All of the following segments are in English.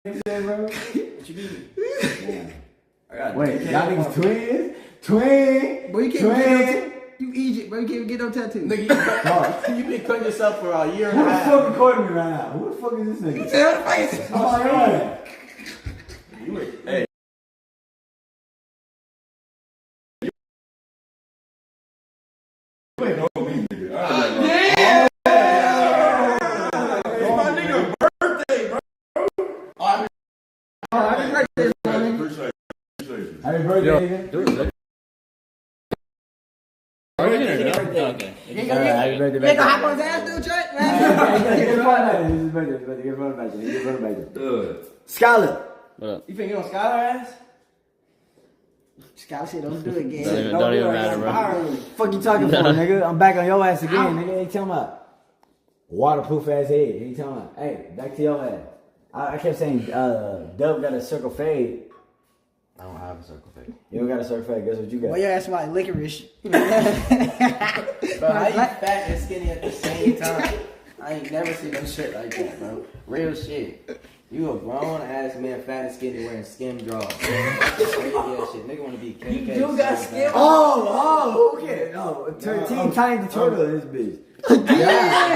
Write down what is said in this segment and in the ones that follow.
What you mean? Wait, y'all niggas twins? Twin? Boy, you can't get you Egypt, bro. You can't get no tattoo. Nigga, you been cutting yourself for a year and a Who the half. fuck recording me right now? Who the fuck is this nigga? Hey. You know me, nigga. Yeah! It's my nigga birthday, bro. Happy birthday, my nigga. Appreciate you. Happy birthday, nigga. Okay. You ain't gonna hop on his ass, dude, Trey? Get front back. Skylar. You finna get on Skylar ass? Scott said, don't do it again. Don't even matter, bro. Fuck you talking for, nigga? I'm back on your ass again, nigga. Ain't talking about waterproof ass head. Ain't talking about, hey, back to your ass. I kept saying, Dub got a circle fade. I don't have a circle fade. You don't got a circle fade. Guess what you got? Well, your ass like licorice. Bro, how you fat and skinny at the same time? I ain't never seen no shit like that, bro. Real shit. You a grown ass man, fat and skinny, wearing skim drawers. Yeah, shit. Nigga wanna be KK. You do got skim. Oh, okay. No, Team Tiny the Turtle in this bitch. Yeah.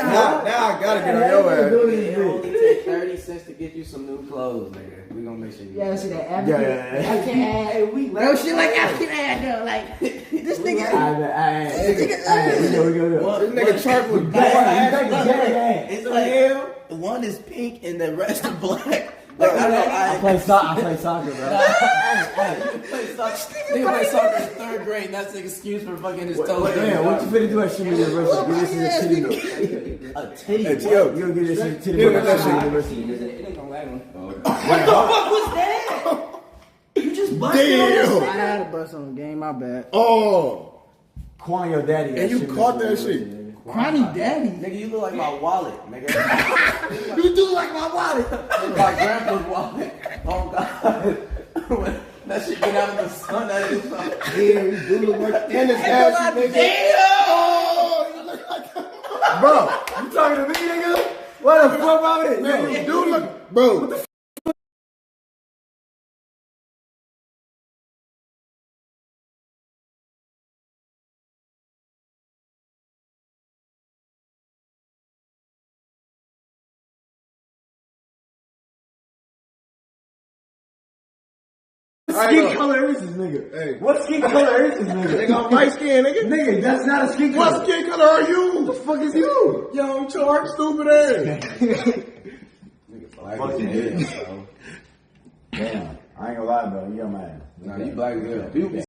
Now I gotta get on your ass. It only take 30 cents to get you some new clothes, nigga. We gonna make sure you. Yeah, see that African ass. Hey, we No shit like African ass though. Like this nigga. This nigga Charles was It's like one is pink and the rest is black. Like I play soccer, bro. Nigga play soccer in 3rd grade. And that's an excuse for fucking his toes. Man, what you finna do at Shimmy University? Give this shit a titty note. A titty. Hey, T.O. You gonna give this shit a titty note at Shimmy University? It ain't gonna lag on. What the fuck was that? You just busted on this. I had a bust on the game. My bad. Oh. Quan your daddy. And you caught that shit. Cronny daddy. Nigga, you look like my wallet, nigga. You do like my wallet. My grandpa's wallet. Oh God. That shit get out of the sun. That is Yeah, you do look like Dennis ass, nigga. damn. You look like Bro, you talking to me, nigga? What the fuck about it? man, you do look, bro. What the Skin color is this nigga? Hey. What skin color is this nigga? Nigga, I'm light skin, nigga. Nigga, that's not a skin color. What skin color are you? What the fuck is you? Yo, Charles, stupid ass. Fuck you, bro. Damn, I ain't gonna lie, bro. You got my ass. Nah, you black as hell.